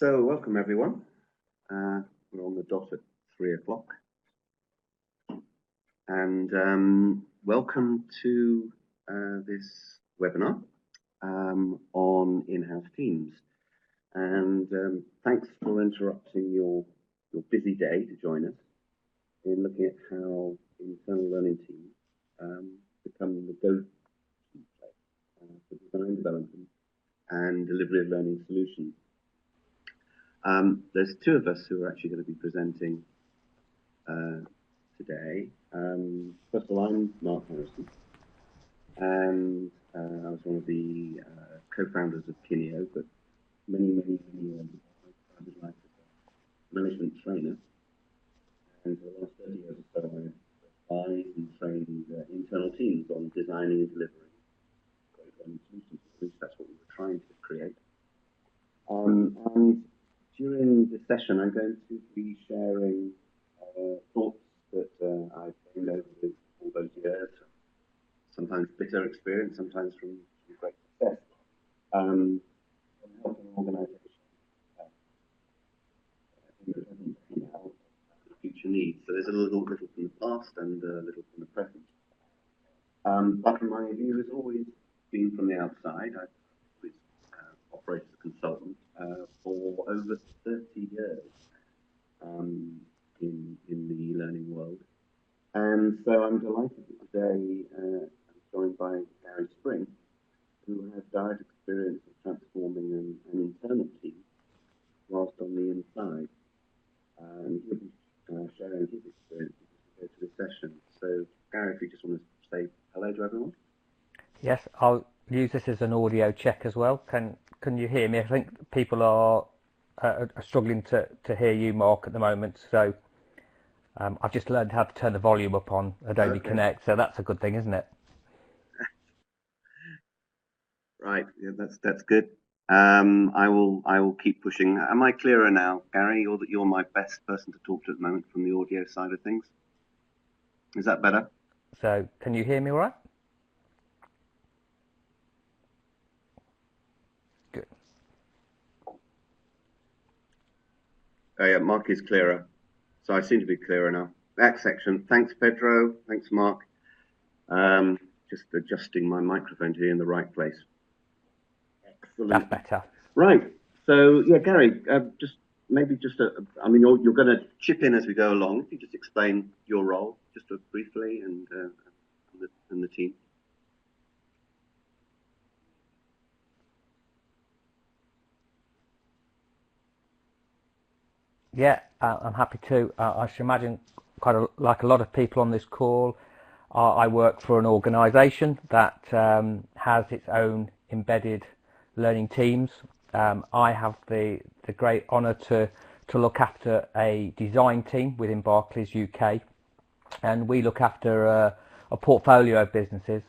So welcome everyone. We're on the dot at 3 o'clock, and welcome to this webinar on in-house teams. And thanks for interrupting your busy day to join us in looking at how internal learning teams become the go-to place for design development and delivery of learning solutions. There's two of us who are actually going to be presenting today. First of all, I'm Mark Harrison, and I was one of the co-founders of Kineo, but many I started life as a management trainer, and for the last 30 years or so, I've advised and trained internal teams on designing and delivering great learning solutions. At least that's what we were trying to create. And during this session, I'm going to be sharing thoughts that I've gained over all those years, sometimes bitter experience, sometimes from great success, on helping organisations help the future needs. So there's a little from the past and a little from the present. But my view has always been from the outside. I've always operated as a consultant for over 30 years in the learning world. And so I'm delighted that today I'm joined by Gary Spring, who has direct experience of transforming an internal team whilst on the inside. And he'll be sharing his experience as we go to the session. So Gary, if you just want to say hello to everyone. Yes, I'll use this as an audio check as well. Can you hear me? I think people are struggling to hear you, Mark, at the moment. So I've just learned how to turn the volume up on Adobe Connect, so that's a good thing, isn't it? Right, yeah, that's good. I will keep pushing. Am I clearer now, Gary? You're my best person to talk to at the moment from the audio side of things. Is that better? So can you hear me all right? Good. Oh yeah, Mark is clearer. So I seem to be clearer now. That section. Thanks, Pedro. Thanks, Mark. Just adjusting my microphone to be in the right place. Excellent. That's better. Right. So yeah, Gary, I mean, you're going to chip in as we go along. If you just explain your role, just briefly, and the team. Yeah, I'm happy to. I should imagine like a lot of people on this call, I work for an organisation that has its own embedded learning teams. I have the great honour to look after a design team within Barclays UK, and we look after a portfolio of businesses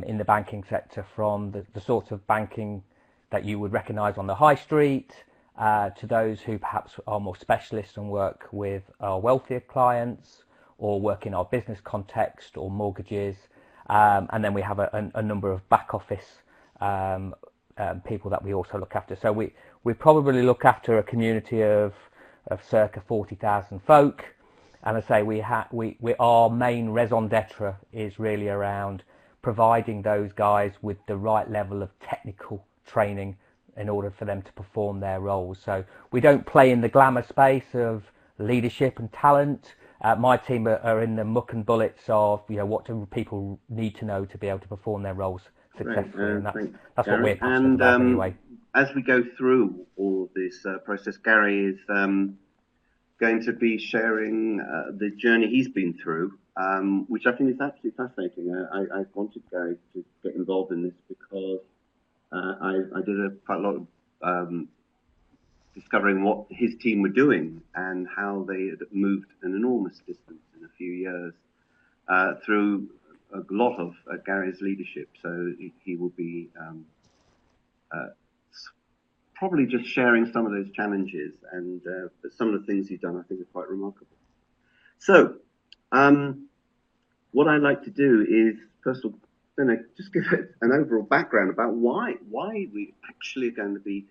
in the banking sector, from the sorts of banking that you would recognise on the high street, to those who perhaps are more specialists and work with our wealthier clients or work in our business context or mortgages. And then we have a number of back office people that we also look after. So we probably look after a community of circa 40,000 folk. And I say our main raison d'etre is really around providing those guys with the right level of technical training in order for them to perform their roles. So we don't play in the glamour space of leadership and talent. My team are in the muck and bullets of, what do people need to know to be able to perform their roles successfully. And that's what we're passionate about anyway. As we go through all of this process, Gary is going to be sharing the journey he's been through, which I think is absolutely fascinating. I wanted Gary to get involved in this because I did quite a lot of discovering what his team were doing and how they had moved an enormous distance in a few years through a lot of Gary's leadership. So he will be probably just sharing some of those challenges, and some of the things he's done I think are quite remarkable. So what I'd like to do is, first of all, just give it an overall background about why we actually are going to be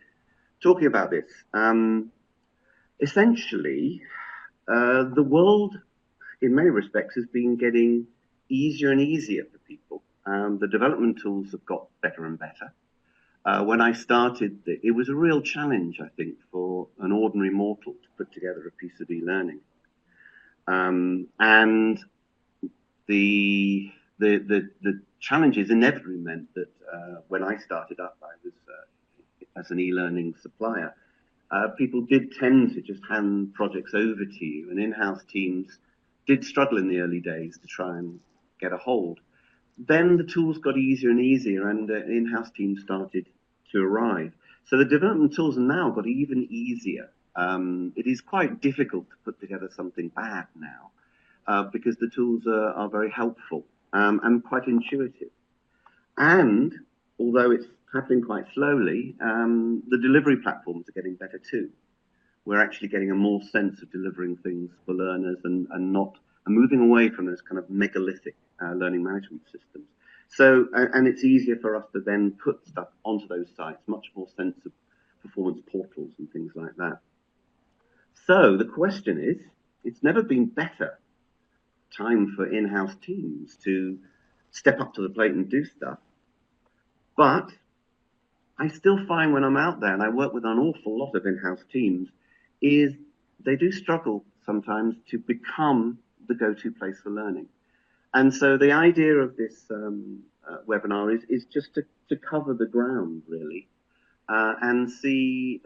talking about this. Essentially, the world, in many respects, has been getting easier and easier for people. The development tools have got better and better. When I started, it was a real challenge, I think, for an ordinary mortal to put together a piece of e-learning. And the challenges inevitably meant that when I started up, I was as an e-learning supplier. People did tend to just hand projects over to you, and in-house teams did struggle in the early days to try and get a hold. Then the tools got easier and easier, and in-house teams started to arrive. So the development tools have now got even easier. It is quite difficult to put together something bad now because the tools are very helpful and quite intuitive. And although it's happening quite slowly, the delivery platforms are getting better too. We're actually getting a more sense of delivering things for learners and moving away from those kind of megalithic learning management systems. So, and it's easier for us to then put stuff onto those sites, much more sense of performance portals and things like that. So the question is, it's never been better time for in-house teams to step up to the plate and do stuff. But I still find when I'm out there, and I work with an awful lot of in-house teams, is they do struggle sometimes to become the go-to place for learning. And so the idea of this webinar is just to cover the ground, really, and see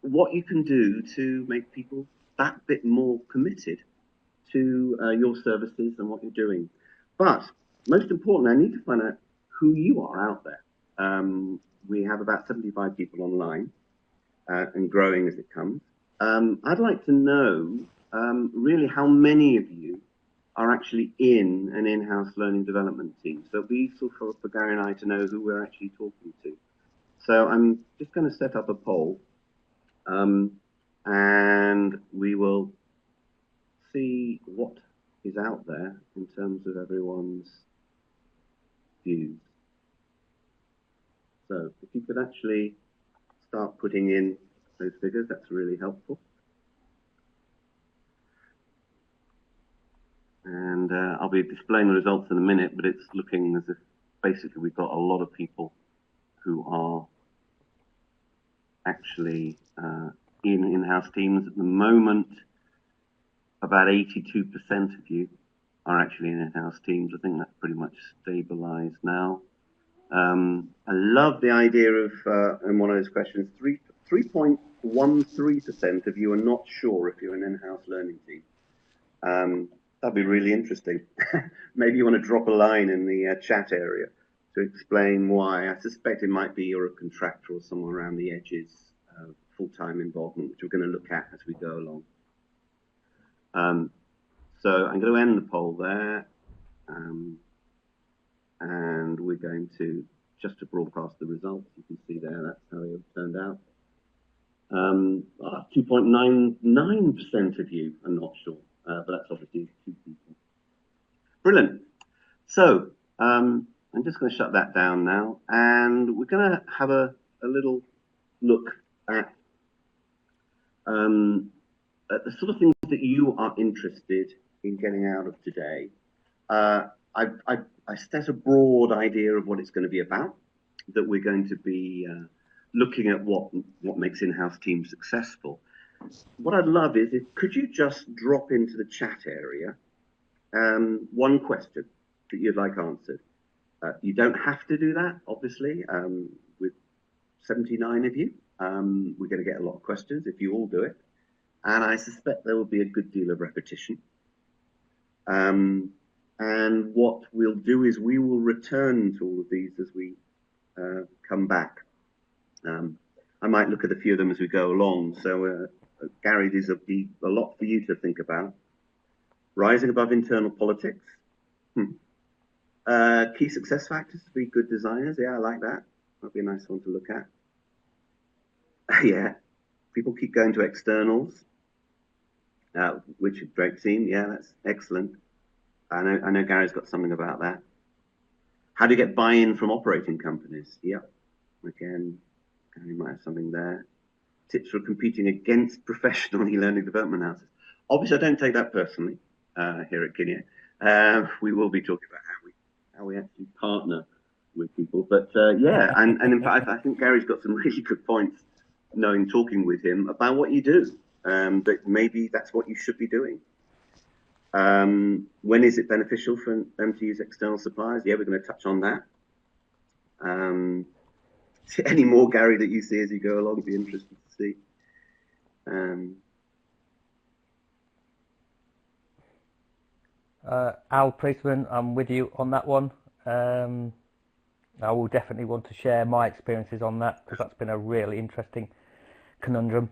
what you can do to make people that bit more committed to your services and what you're doing. But most importantly, I need to find out who you are out there. We have about 75 people online and growing as it comes. I'd like to know really how many of you are actually in an in-house learning development team. So it'll be useful for Gary and I to know who we're actually talking to. So I'm just going to set up a poll and we will see what is out there in terms of everyone's views. So if you could actually start putting in those figures, that's really helpful. And I'll be displaying the results in a minute, but it's looking as if basically we've got a lot of people who are actually in in-house teams at the moment. About 82% of you are actually in in-house teams. I think that's pretty much stabilized now. I love the idea of, in one of those questions, 3.13% of you are not sure if you're an in-house learning team. That'd be really interesting. Maybe you want to drop a line in the chat area to explain why. I suspect it might be you're a contractor or somewhere around the edges, full-time involvement, which we're going to look at as we go along. So I'm going to end the poll there. And we're going to, just to broadcast the results, you can see there, that's how it turned out. 2.99% of you are not sure, but that's obviously 2 people. Brilliant. So I'm just going to shut that down now, and we're going to have a little look at the sort of things that you are interested in getting out of today. I set a broad idea of what it's going to be about, that we're going to be looking at what makes in-house teams successful. What I'd love is, could you just drop into the chat area one question that you'd like answered. You don't have to do that, obviously. With 79 of you, we're going to get a lot of questions if you all do it. And I suspect there will be a good deal of repetition. And what we'll do is we will return to all of these as we come back. I might look at a few of them as we go along. So, Gary, these will be a lot for you to think about. Rising above internal politics. Key success factors to be good designers. Yeah, I like that. That'd be a nice one to look at. Yeah, people keep going to externals, which is a great team. Yeah, that's excellent. I know Gary's got something about that. How do you get buy-in from operating companies? Yeah, again, Gary might have something there. tips for competing against professional e-learning development houses. Obviously, I don't take that personally here at Kineo. We will be talking about how we actually partner with people. But yeah, and in fact, I think Gary's got some really good points, knowing talking with him about what you do. That maybe that's what you should be doing. When is it beneficial for them to use external suppliers? Yeah, we're going to touch on that. Any more, Gary, that you see as you go along? Be interested to see. Al Priestman, I'm with you on that one. I will definitely want to share my experiences on that, because that's been a really interesting conundrum.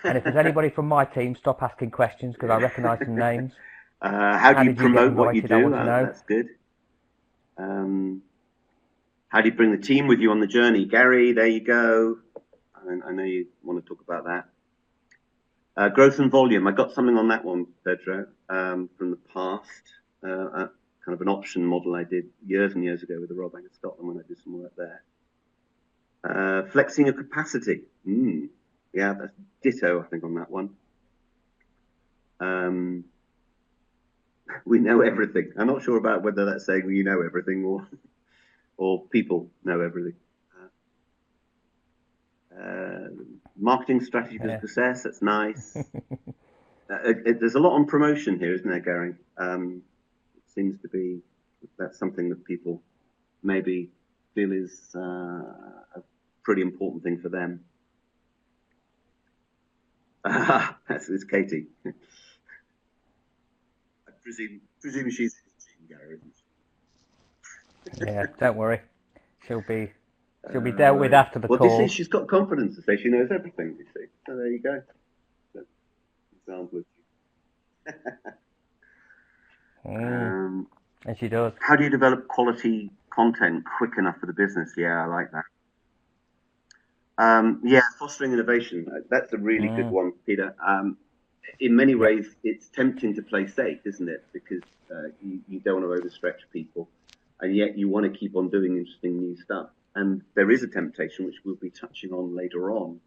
And if there's anybody from my team, stop asking questions, because I recognise some names. How do you promote what you do? I want to know. That's good. How do you bring the team with you on the journey? Gary, there you go. I know you want to talk about that. Growth and volume. I got something on that one, Pedro, from the past. Kind of an option model I did years and years ago with the Royal Bank of Scotland when I did some work there. Flexing your capacity. Yeah, that's ditto, I think, on that one. We know everything. I'm not sure about whether that's saying you know everything or people know everything. Marketing strategy for success. That's nice. There's a lot on promotion here, isn't there, Gary? It seems to be that's something that people maybe feel is a pretty important thing for them. It's Katie. I presume she's Gary, isn't she? Yeah, don't worry. She'll be dealt with after the call. Well, this is, she's got confidence to say she knows everything, you see. So there you go. Example. And she does. How do you develop quality content quick enough for the business? Yeah, I like that. Yeah, fostering innovation. That's a really good one, Peter. In many ways, it's tempting to play safe, isn't it? Because you don't want to overstretch people, and yet you want to keep on doing interesting new stuff. And there is a temptation, which we'll be touching on later on,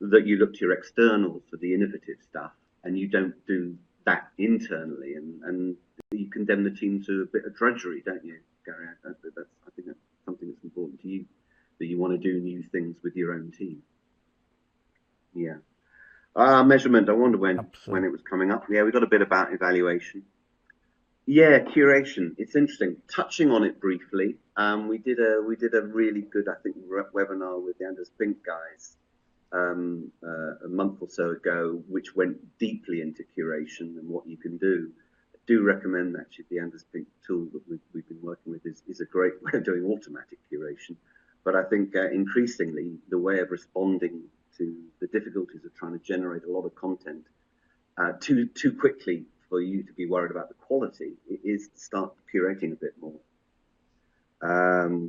that you look to your externals for the innovative stuff, and you don't do that internally, and you condemn the team to a bit of drudgery, don't you, Gary? I think that's something that's important to you, that you want to do new things with your own team. Yeah. Measurement. I wonder when it was coming up. Yeah, we got a bit about evaluation. Yeah, curation. It's interesting. Touching on it briefly, we did a really good, I think, webinar with the Anders Pink guys a month or so ago, which went deeply into curation and what you can do. I do recommend actually the Anders Pink tool that we've been working with is a great way of doing automatic curation. But I think increasingly the way of responding to the difficulties of trying to generate a lot of content too quickly for you to be worried about the quality is to start curating a bit more.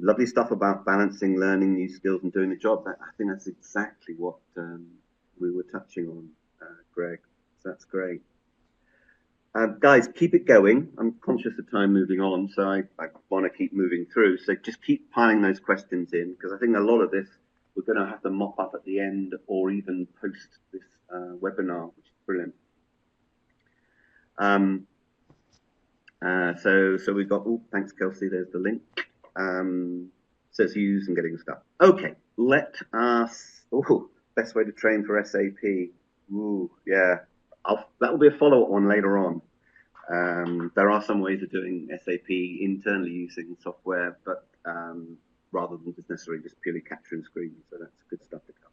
Lovely stuff about balancing learning new skills and doing the job. I think that's exactly what we were touching on, Greg. So that's great. Guys, keep it going. I'm conscious of time moving on, so I want to keep moving through. So just keep piling those questions in, because I think a lot of this we're going to have to mop up at the end or even post this webinar, which is brilliant. So we've got, thanks Kelsey, there's the link. So it's use and getting stuff. Okay, let us, best way to train for SAP. Yeah, that will be a follow-up one later on. There are some ways of doing SAP internally using software, but rather than just necessarily just purely capturing screens. So that's good stuff to cover.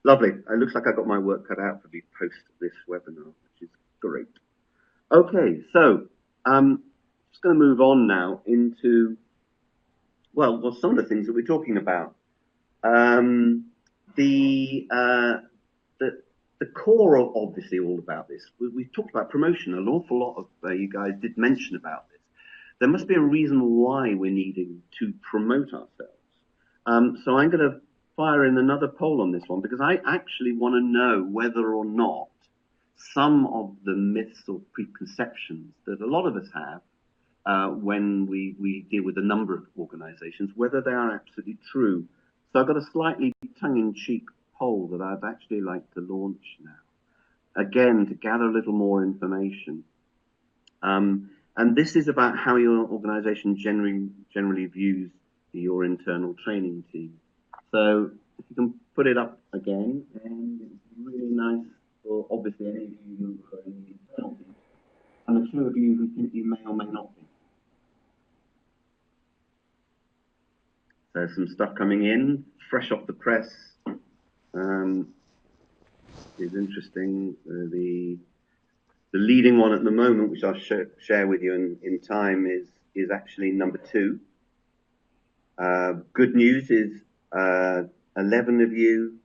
Lovely. It looks like I got my work cut out for me post this webinar, which is great. Okay, so just going to move on now into well, some of the things that we're talking about. The core of obviously all about this. We've talked about promotion. An awful lot of you guys did mention about this. There must be a reason why we're needing to promote ourselves. So I'm going to fire in another poll on this one, because I actually want to know whether or not some of the myths or preconceptions that a lot of us have when we deal with a number of organizations, whether they are absolutely true. So I've got a slightly tongue-in-cheek poll that I'd actually like to launch now, again, to gather a little more information. And this is about how your organisation generally views your internal training team. So if you can put it up again, and it's really nice for obviously any of you who are in the internal team, and the two of you who think you may or may not be. There's some stuff coming in, fresh off the press. Is interesting. The leading one at the moment, which I'll share with you in time, is actually number 2. Good news is 11 of you,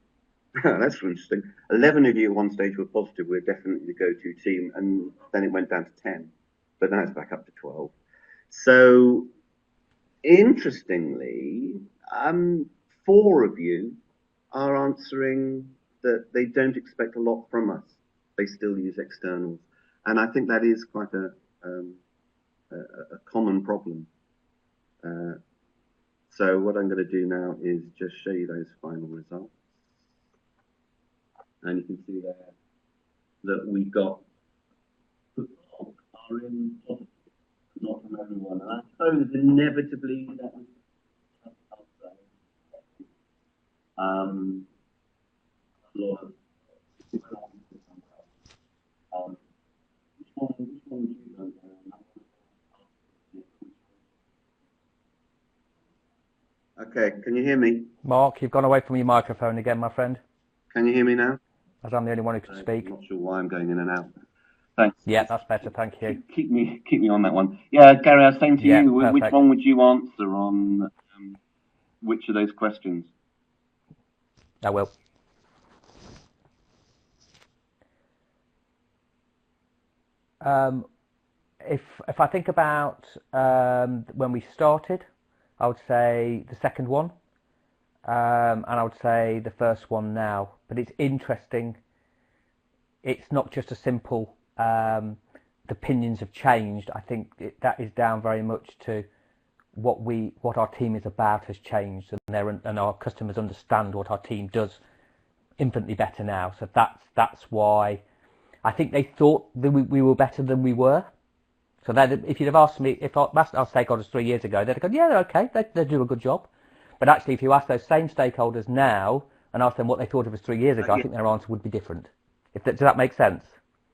that's interesting, 11 of you at one stage were positive, we're definitely the go-to team, and then it went down to 10, but now it's back up to 12. So, interestingly, 4 of you are answering that they don't expect a lot from us. They still use externals. And I think that is quite a common problem. So what I'm going to do now is just show you those final results. And you can see there that we got the bulk are in positive, not from everyone. And I suppose inevitably that was a lot of which one would you go there? Okay, can you hear me? Mark, you've gone away from your microphone again, my friend. Can you hear me now? As I'm the only one who can speak. I'm not sure why I'm going in and out. Thanks. Yeah, that's better, thank you. Keep me on that one. Yeah, Gary, I was saying to you, perfect. Which one would you answer on which of those questions? I will. If I think about when we started, I would say the second one, and I would say the first one now. But it's interesting. It's not just a simple the opinions have changed. I think that is down very much to what our team is about has changed, and our customers understand what our team does infinitely better now. So that's why I think they thought that we were better than we were. So that if you'd have asked me, if I asked our stakeholders 3 years ago, they'd have gone, yeah, they're okay, they do a good job. But actually, if you ask those same stakeholders now and ask them what they thought of us 3 years ago, I think their answer would be different. Does that make sense?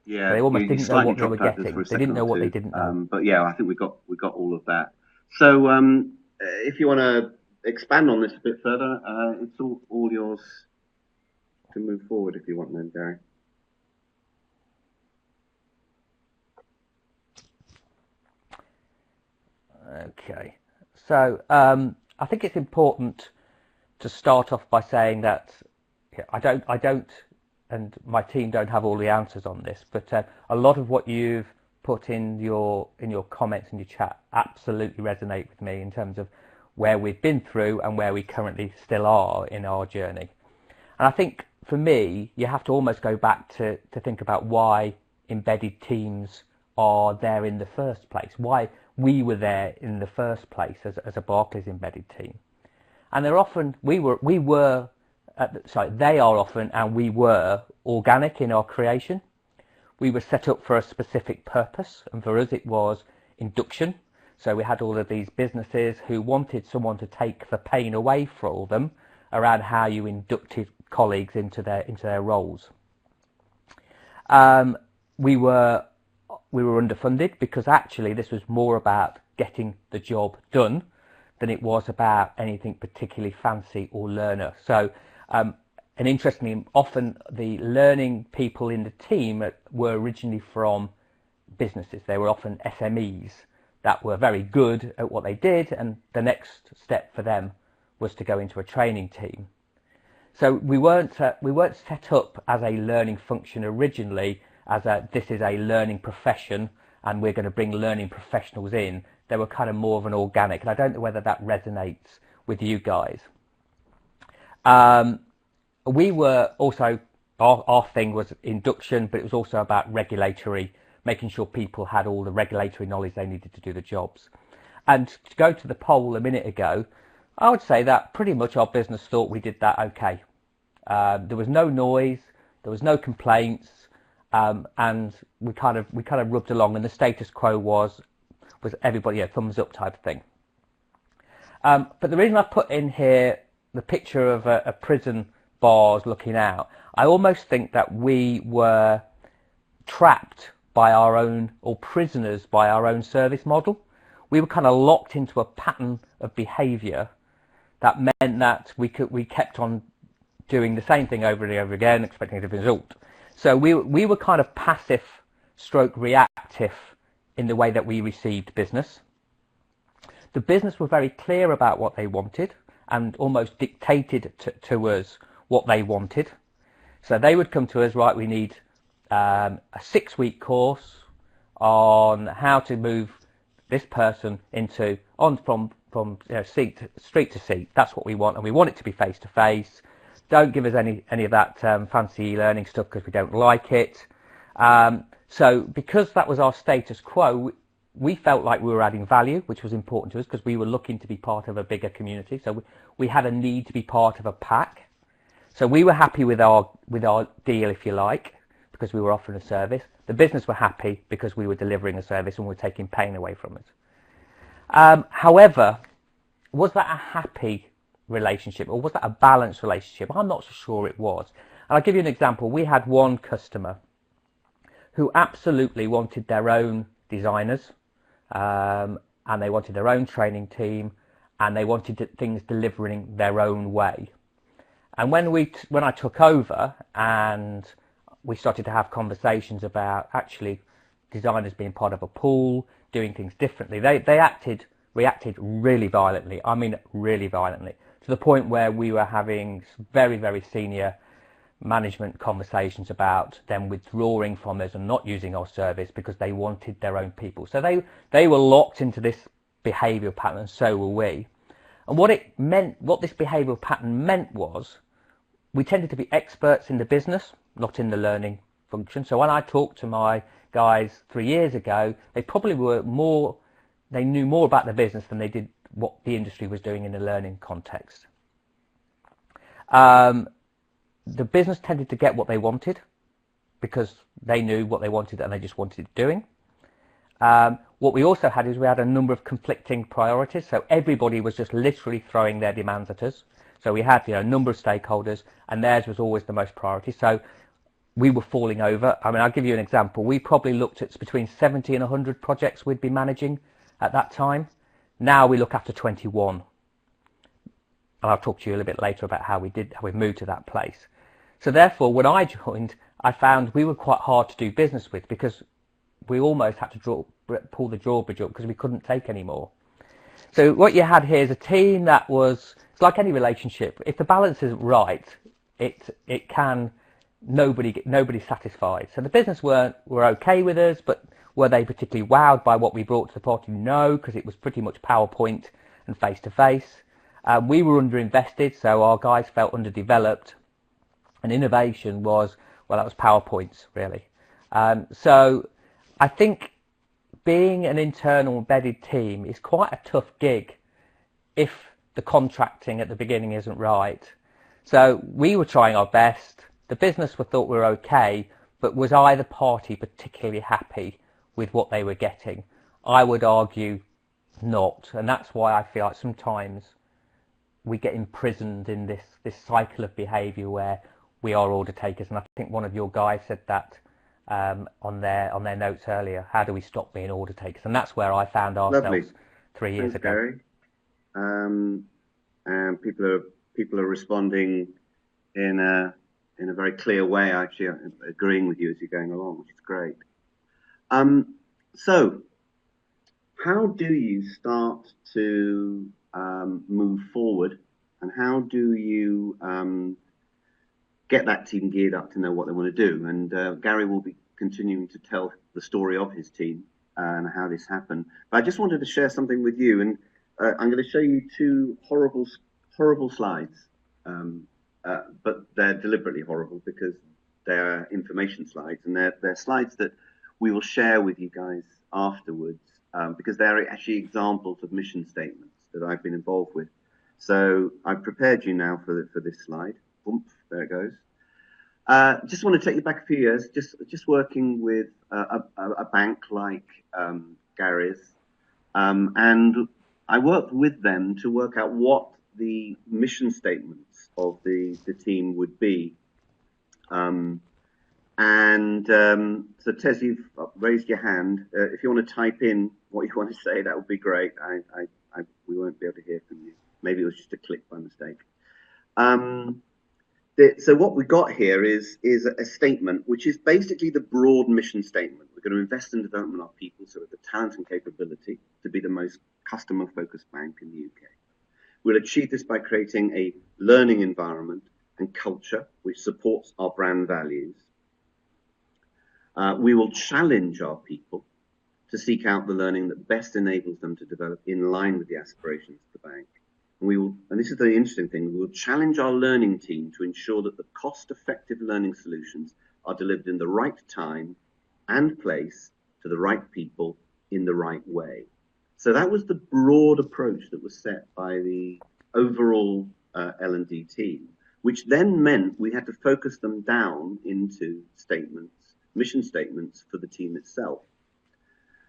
Yeah, they almost didn't know what they were getting. They didn't know what they didn't know. But yeah, I think we got all of that. So if you want to expand on this a bit further, it's all yours to move forward if you want, then, Gary. Okay, so I think it's important to start off by saying that I don't, and my team don't have all the answers on this, but a lot of what you've put in your comments and your chat absolutely resonate with me in terms of where we've been through and where we currently still are in our journey. And I think for me, you have to almost go back to think about why embedded teams are there in the first place, why we were there in the first place as a Barclays embedded team. And they're often, they are often, and we were organic in our creation. We were set up for a specific purpose, and for us it was induction. So we had all of these businesses who wanted someone to take the pain away from them around how you inducted colleagues into their roles. We were underfunded because actually this was more about getting the job done than it was about anything particularly fancy or learner. So, and interestingly, often the learning people in the team were originally from businesses. They were often SMEs that were very good at what they did, and the next step for them was to go into a training team. So we weren't set up as a learning function originally, as this is a learning profession and we're going to bring learning professionals in. They were kind of more of an organic, and I don't know whether that resonates with you guys. We were also, our thing was induction, but it was also about regulatory, making sure people had all the regulatory knowledge they needed to do the jobs. And to go to the poll a minute ago, I would say that pretty much our business thought we did that okay. There was no noise, there was no complaints, and we kind of rubbed along, and the status quo was everybody, yeah, thumbs up type of thing. But the reason I put in here the picture of a prison bars looking out, I almost think that we were trapped by our own, or prisoners by our own service model. We were kind of locked into a pattern of behaviour that meant that we kept on doing the same thing over and over again, expecting a different result. So we were kind of passive stroke reactive in the way that we received business. The business were very clear about what they wanted and almost dictated to us what they wanted. So they would come to us, right, we need a 6-week course on how to move this person from street to seat. That's what we want, and we want it to be face to face. Don't give us any of that fancy learning stuff because we don't like it. So because that was our status quo, we felt like we were adding value, which was important to us because we were looking to be part of a bigger community. So we had a need to be part of a pack. So we were happy with our deal, if you like, because we were offering a service. The business were happy because we were delivering a service and we were taking pain away from it. However, was that a happy relationship or was that a balanced relationship? I'm not so sure it was. And I'll give you an example. We had one customer who absolutely wanted their own designers, and they wanted their own training team, and they wanted things delivering their own way. And when I took over and we started to have conversations about actually designers being part of a pool, doing things differently, they reacted really violently. I mean, really violently, to the point where we were having very, very senior management conversations about them withdrawing from us and not using our service because they wanted their own people. So they were locked into this behavioural pattern, and so were we. And what this behavioural pattern meant was we tended to be experts in the business, not in the learning function. So when I talked to my guys 3 years ago, they probably they knew more about the business than they did what the industry was doing in the learning context. The business tended to get what they wanted because they knew what they wanted and they just wanted it doing. What we also had is we had a number of conflicting priorities. So everybody was just literally throwing their demands at us. So we had a number of stakeholders and theirs was always the most priority. So we were falling over. I mean, I'll give you an example. We probably looked at between 70 and 100 projects we'd be managing at that time. Now we look after 21. And I'll talk to you a little bit later about how we moved to that place. So therefore, when I joined, I found we were quite hard to do business with because we almost had to pull the drawbridge up because we couldn't take any more. So what you had here is a team that it's like any relationship. If the balance isn't right, nobody's satisfied. So the business were okay with us, but were they particularly wowed by what we brought to the party? No, because it was pretty much PowerPoint and face to face. We were underinvested, so our guys felt underdeveloped. And innovation that was PowerPoints, really. So I think being an internal embedded team is quite a tough gig if the contracting at the beginning isn't right. So we were trying our best. The business thought we were okay, but was either party particularly happy with what they were getting? I would argue not. And that's why I feel like sometimes we get imprisoned in this cycle of behaviour where we are order takers, and I think one of your guys said that on their notes earlier. How do we stop being order takers? And that's where I found ourselves. Lovely. 3 years ago. Gary. And people are responding in a very clear way. Actually, agreeing with you as you're going along, which is great. So, how do you start to move forward, and how do you get that team geared up to know what they want to do? And Gary will be continuing to tell the story of his team and how this happened. But I just wanted to share something with you, and I'm going to show you two horrible slides, but they're deliberately horrible because they're information slides, and they're slides that we will share with you guys afterwards, because they're actually examples of mission statements that I've been involved with. So I've prepared you now for this slide. Oomph. there it goes. Just want to take you back a few years, just working with a bank like Gary's, and I worked with them to work out what the mission statements of the team would be. So Tez, you've raised your hand. If you want to type in what you want to say, that would be great. We won't be able to hear from you. Maybe it was just a click by mistake. So what we got here is a statement, which is basically the broad mission statement. We're going to invest in development of our people, so with the talent and capability to be the most customer-focused bank in the UK. We'll achieve this by creating a learning environment and culture which supports our brand values. We will challenge our people to seek out the learning that best enables them to develop in line with the aspirations of the bank. And this is the interesting thing, we will challenge our learning team to ensure that the cost-effective learning solutions are delivered in the right time and place to the right people in the right way. So that was the broad approach that was set by the overall L&D team, which then meant we had to focus them down into statements, mission statements for the team itself.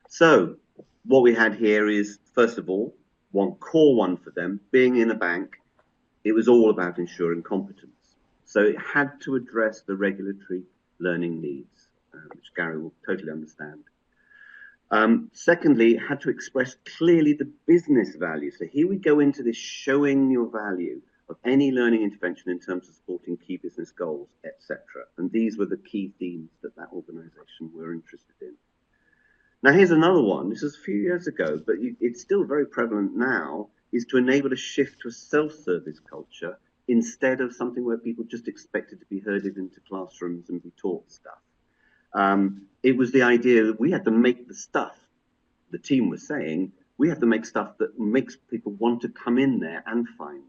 So what we had here is, first of all, one core one for them, being in a bank, it was all about ensuring competence. So it had to address the regulatory learning needs, which Gary will totally understand. Secondly, it had to express clearly the business value. So here we go into this showing your value of any learning intervention in terms of supporting key business goals, etc. And these were the key themes that organization were interested in. Now, here's another one. This was a few years ago, but it's still very prevalent now, is to enable a shift to a self-service culture instead of something where people just expected to be herded into classrooms and be taught stuff. It was the idea that we had to make the stuff, the team was saying, we have to make stuff that makes people want to come in there and find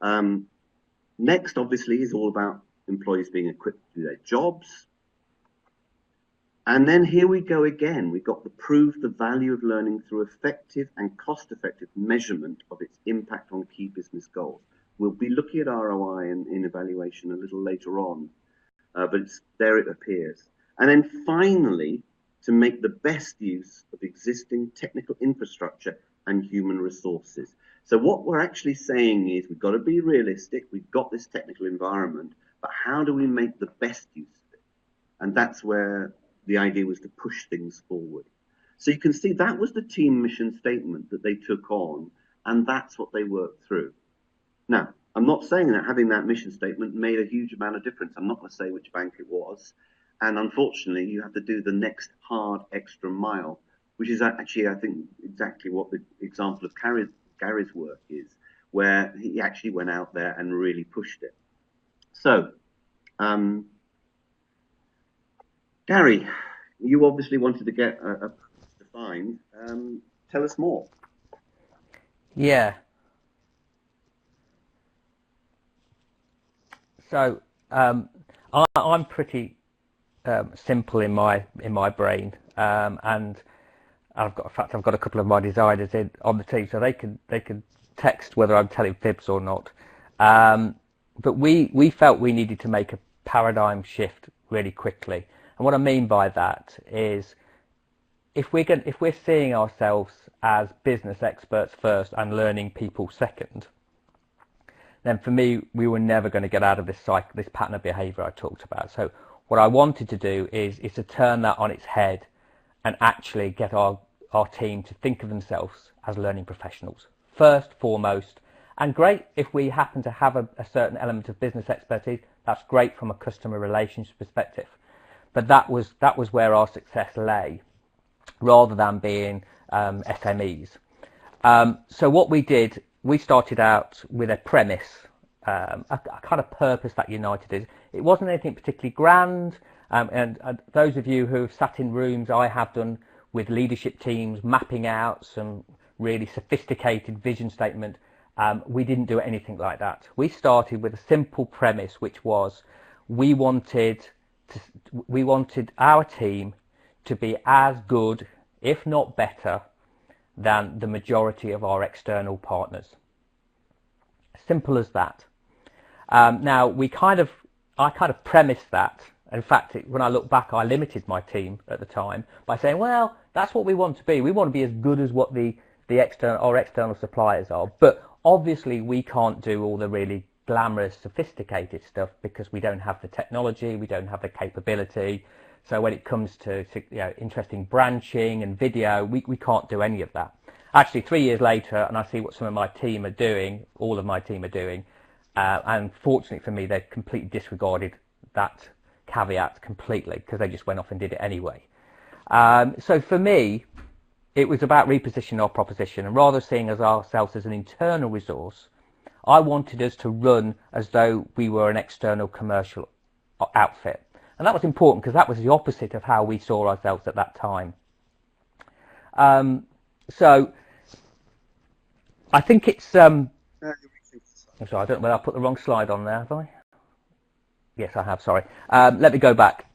it. Next, obviously, is all about employees being equipped to do their jobs. And then here we go again. We've got to prove the value of learning through effective and cost-effective measurement of its impact on key business goals. We'll be looking at ROI in evaluation a little later on, but there it appears. And then finally, to make the best use of existing technical infrastructure and human resources. So what we're actually saying is we've got to be realistic. We've got this technical environment, but how do we make the best use of it? And that's where the idea was to push things forward. So you can see that was the team mission statement that they took on, and that's what they worked through. Now, I'm not saying that having that mission statement made a huge amount of difference. I'm not going to say which bank it was. And unfortunately, you have to do the next hard extra mile, which is actually, I think, exactly what the example of Gary's work is, where he actually went out there and really pushed it. So, Gary, you obviously wanted to get defined. Tell us more. Yeah. So I'm pretty simple in my brain, and I've got a couple of my designers on the team, so they can text whether I'm telling fibs or not. But we felt we needed to make a paradigm shift really quickly. And what I mean by that is, if we're seeing ourselves as business experts first and learning people second, then for me, we were never going to get out of this cycle, this pattern of behaviour I talked about. So what I wanted to do is to turn that on its head and actually get our team to think of themselves as learning professionals first, foremost. And great if we happen to have a certain element of business expertise. That's great from a customer relations perspective. But that was where our success lay, rather than being SMEs. So what we did, we started out with a premise, a kind of purpose that united us. It wasn't anything particularly grand, and those of you who have sat in rooms I have done with leadership teams mapping out some really sophisticated vision statement, we didn't do anything like that. We started with a simple premise, which was we wanted our team to be as good, if not better, than the majority of our external partners. Simple as that. Now I kind of premised that. In fact, when I look back, I limited my team at the time by saying, well, that's what we want to be. We want to be as good as what our external suppliers are. But obviously we can't do all the really glamorous, sophisticated stuff because we don't have the technology, we don't have the capability. So when it comes to interesting branching and video, we can't do any of that. Actually, 3 years later, and I see what some of my team are doing, all of my team are doing, and fortunately for me, they've completely disregarded that caveat completely because they just went off and did it anyway. So for me, it was about repositioning our proposition, and rather seeing ourselves as an internal resource, I wanted us to run as though we were an external commercial outfit. And that was important because that was the opposite of how we saw ourselves at that time. So I think it's... I'm sorry, I don't know whether I put the wrong slide on there, have I? Yes, I have, sorry. Let me go back.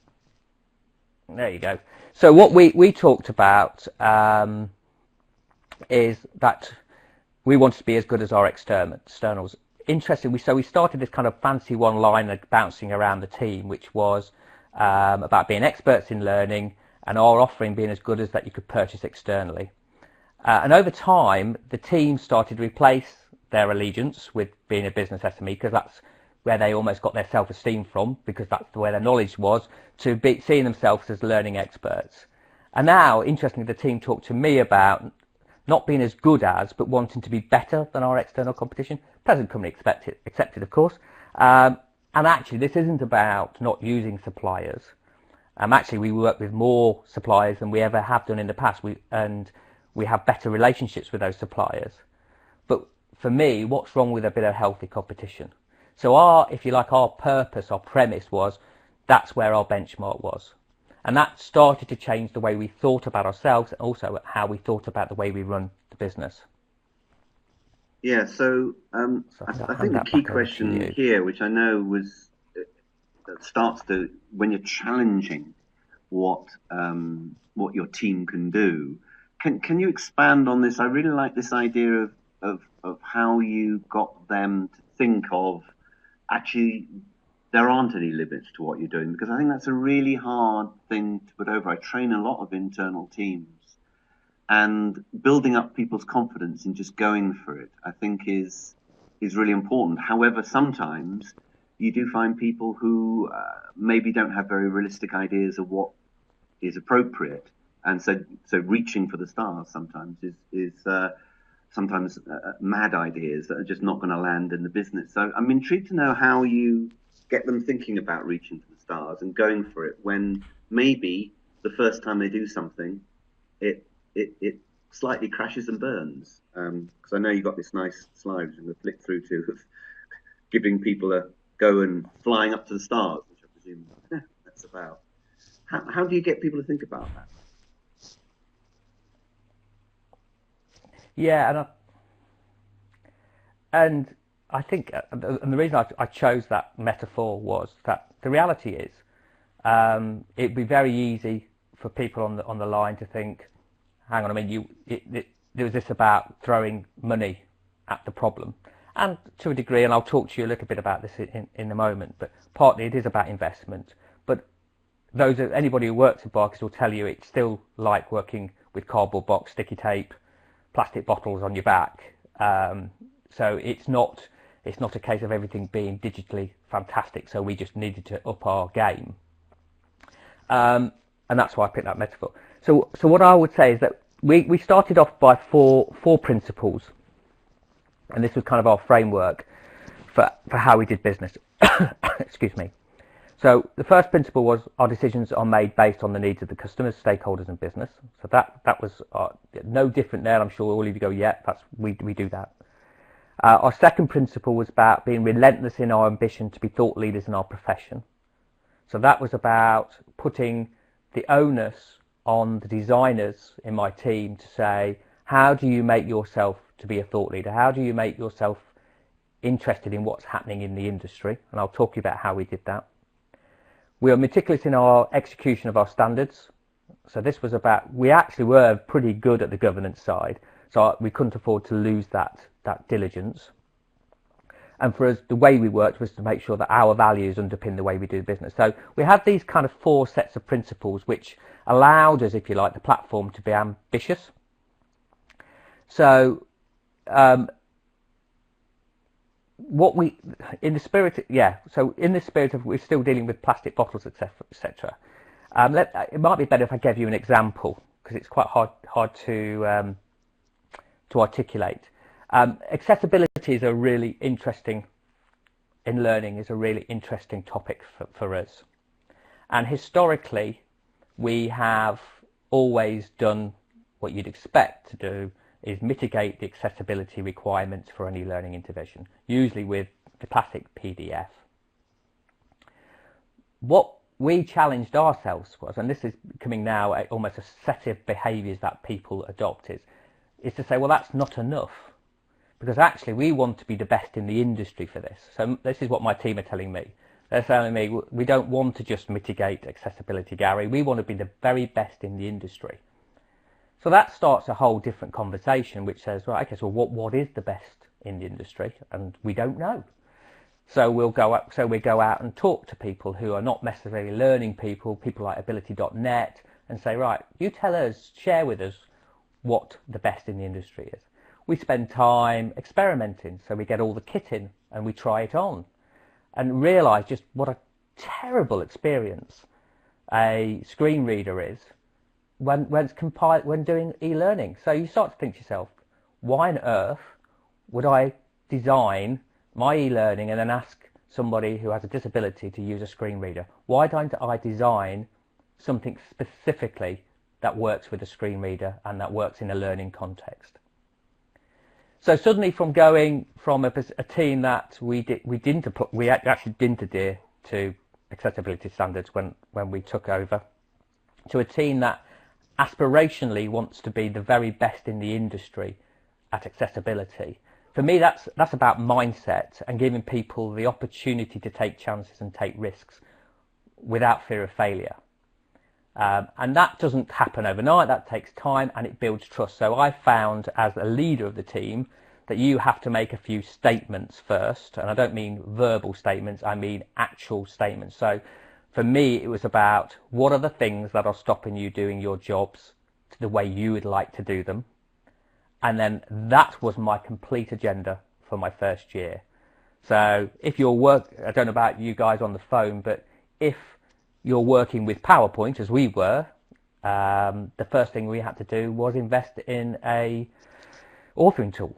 There you go. So what we talked about is that we wanted to be as good as our externals. Interestingly, so we started this kind of fancy one-liner bouncing around the team, which was about being experts in learning and our offering being as good as that you could purchase externally. And over time, the team started to replace their allegiance with being a business SME, because that's where they almost got their self-esteem from, because that's where their knowledge was, to seeing themselves as learning experts. And now, interestingly, the team talked to me about not being as good as, but wanting to be better than our external competition. Present company accepted, of course. And actually, this isn't about not using suppliers. Actually, we work with more suppliers than we ever have done in the past, and we have better relationships with those suppliers. But for me, what's wrong with a bit of healthy competition? So if you like, our purpose, our premise was that's where our benchmark was. And that started to change the way we thought about ourselves and also how we thought about the way we run the business. Yeah, so I think the key question here, which I know starts to, when you're challenging what your team can do, can you expand on this? I really like this idea of how you got them to think of, actually, there aren't any limits to what you're doing, because I think that's a really hard thing to put over. I train a lot of internal teams, and building up people's confidence in just going for it, I think is really important. However, sometimes you do find people who maybe don't have very realistic ideas of what is appropriate, and so reaching for the stars sometimes is sometimes mad ideas that are just not going to land in the business. So I'm intrigued to know how you get them thinking about reaching for the stars and going for it when maybe the first time they do something, it slightly crashes and burns. Because I know you've got this nice slide which I'm going to flick through to, of giving people a go and flying up to the stars, which I presume that's about. How do you get people to think about that? Yeah, and I think, and the reason I chose that metaphor was that the reality is, it'd be very easy for people on the line to think, hang on a minute, there was this about throwing money at the problem, and to a degree, and I'll talk to you a little bit about this in a moment, but partly it is about investment. But anybody who works at Barclays will tell you it's still like working with cardboard box, sticky tape, plastic bottles on your back. So it's not a case of everything being digitally fantastic. So we just needed to up our game, and that's why I picked that metaphor. So what I would say is that we started off by four principles, and this was kind of our framework for how we did business. Excuse me. So the first principle was our decisions are made based on the needs of the customers, stakeholders, and business. So that was no different there. I'm sure all of you go, yeah, we do that. Our second principle was about being relentless in our ambition to be thought leaders in our profession. So that was about putting the onus on the designers in my team to say, how do you make yourself to be a thought leader? How do you make yourself interested in what's happening in the industry? And I'll talk to you about how we did that. We were meticulous in our execution of our standards. So this was about, we actually were pretty good at the governance side, so we couldn't afford to lose that diligence. And for us, the way we worked was to make sure that our values underpin the way we do business. So we had these kind of 4 sets of principles which allowed us, if you like, the platform to be ambitious. So what we, in the spirit of we're still dealing with plastic bottles, etc. It might be better if I gave you an example, because it's quite hard to articulate. Accessibility is a really interesting, in learning, is a really interesting topic for us. And historically, we have always done what you'd expect to do, is mitigate the accessibility requirements for any learning intervention, usually with the classic PDF. What we challenged ourselves was, and this is becoming now almost a set of behaviours that people adopt, is to say, well, that's not enough, because actually we want to be the best in the industry for this. So this is what my team are telling me. They're telling me, we don't want to just mitigate accessibility, Gary. We want to be the very best in the industry. So that starts a whole different conversation, which says, right, okay, so what is the best in the industry? And we don't know. So we go out and talk to people who are not necessarily learning people like ability.net, and say, right, you tell us, share with us what the best in the industry is. We spend time experimenting, so we get all the kit in and we try it on, and realise just what a terrible experience a screen reader is when doing e-learning. So you start to think to yourself, why on earth would I design my e-learning and then ask somebody who has a disability to use a screen reader? Why don't I design something specifically that works with a screen reader and that works in a learning context? So suddenly, from going from a team that we actually didn't adhere to accessibility standards when we took over, to a team that aspirationally wants to be the very best in the industry at accessibility. For me, that's about mindset and giving people the opportunity to take chances and take risks without fear of failure. And that doesn't happen overnight. That takes time, and it builds trust. So I found, as a leader of the team, that you have to make a few statements first, and I don't mean verbal statements, I mean actual statements. So for me, it was about, what are the things that are stopping you doing your jobs to the way you would like to do them? And then that was my complete agenda for my first year. So if you're I don't know about you guys on the phone, but if you're working with PowerPoint, as we were, the first thing we had to do was invest in a authoring tool.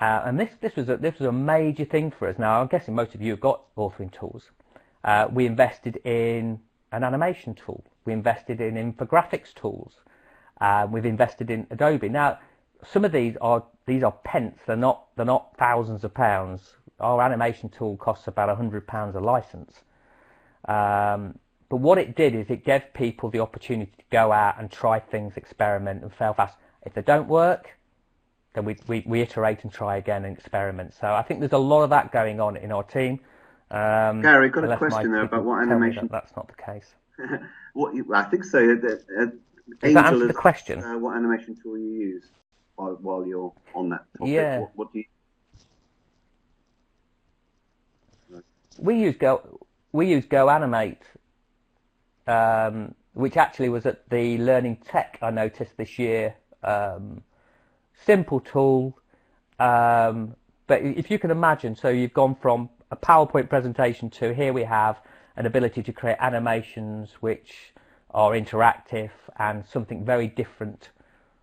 And this was a major thing for us. Now, I'm guessing most of you have got authoring tools. We invested in an animation tool. We invested in infographics tools. We've invested in Adobe. Now, some of these are pence. They're not thousands of pounds. Our animation tool costs about £100 a license. But what it did is it gave people the opportunity to go out and try things, experiment, and fail fast. If they don't work, then we iterate and try again and experiment. So I think there's a lot of that going on in our team. Gary, got a question there about what animation. That's not the case. I think so. Does that answer the question? What animation tool you use while you're on that topic? Yeah. What do you? We use Go Animate, which actually was at the Learning Tech, I noticed this year. Simple tool, but if you can imagine, so you've gone from a PowerPoint presentation to, here we have an ability to create animations which are interactive and something very different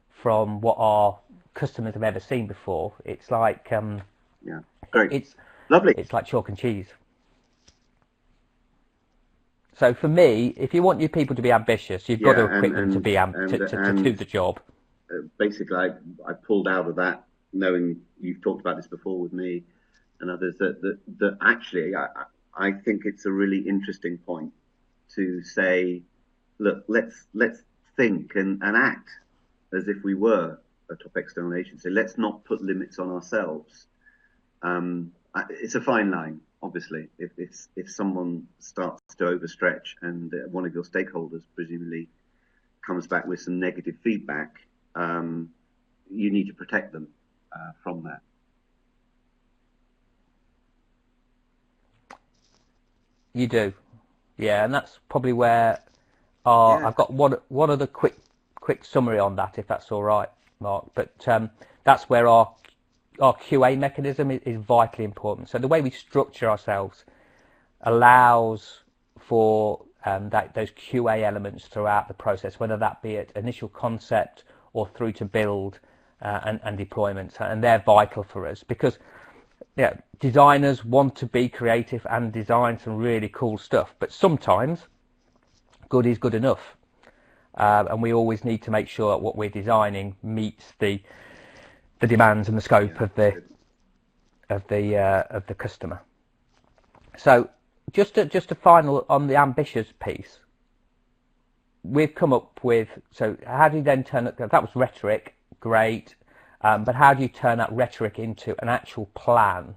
from what our customers have ever seen before. It's like yeah, great. It's lovely. It's like chalk and cheese. So for me, if you want your people to be ambitious, you've got to equip them to be to do the job. Basically, I pulled out of that, knowing you've talked about this before with me and others, that actually I think it's a really interesting point to say, look, let's think and act as if we were a top external agency. Let's not put limits on ourselves. It's a fine line, obviously. If someone starts to overstretch and one of your stakeholders presumably comes back with some negative feedback, you need to protect them from that. You do, yeah, and that's probably where Yeah, I've got one other quick summary on that, if that's all right, Mark. But that's where our QA mechanism is vitally important. So the way we structure ourselves allows for those QA elements throughout the process, whether that be at initial concept or through to build and deployment, and they're vital for us because yeah, designers want to be creative and design some really cool stuff, but sometimes good is good enough, and we always need to make sure that what we're designing meets the demands and the yeah, scope of that's good. the customer. So just a final on the ambitious piece. We've come up with, so how do you then turn it, that was rhetoric, great, but how do you turn that rhetoric into an actual plan?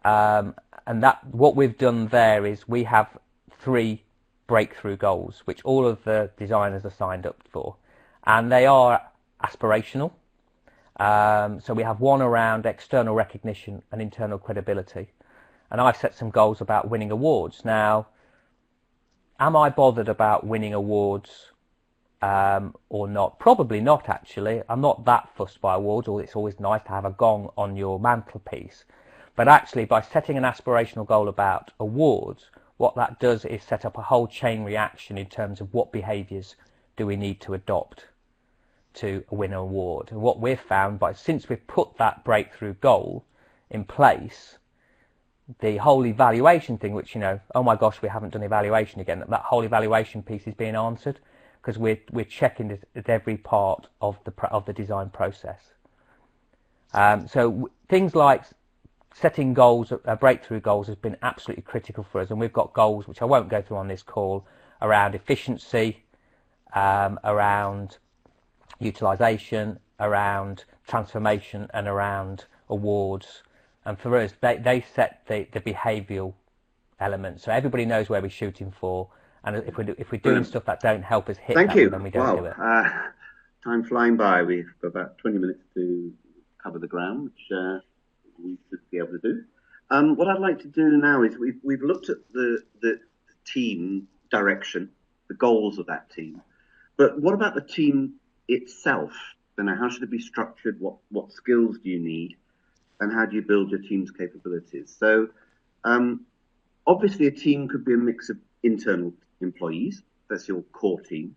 And that what we've done there is we have 3 breakthrough goals, which all of the designers are signed up for, and they are aspirational. So we have one around external recognition and internal credibility, and I've set some goals about winning awards. Now, am I bothered about winning awards or not? Probably not, actually. I'm not that fussed by awards, or it's always nice to have a gong on your mantelpiece. But actually, by setting an aspirational goal about awards, what that does is set up a whole chain reaction in terms of what behaviours do we need to adopt to win an award. And what we've found, since we've put that breakthrough goal in place, the whole evaluation thing, which, oh my gosh, we haven't done evaluation again, that whole evaluation piece is being answered because we're checking it at every part of the design process. So things like setting goals, breakthrough goals, has been absolutely critical for us, and we've got goals which I won't go through on this call around efficiency, around utilisation, around transformation, and around awards. And for us, they set the behavioural elements, so everybody knows where we're shooting for. And if we're doing stuff that don't help us hit Thank that, you. then we don't do it. Time flying by. We've got about 20 minutes to cover the ground, which we should be able to do. What I'd like to do now is we've looked at the team direction, the goals of that team, but what about the team itself? How should it be structured? What skills do you need, and how do you build your team's capabilities? So, obviously, a team could be a mix of internal employees. That's your core team.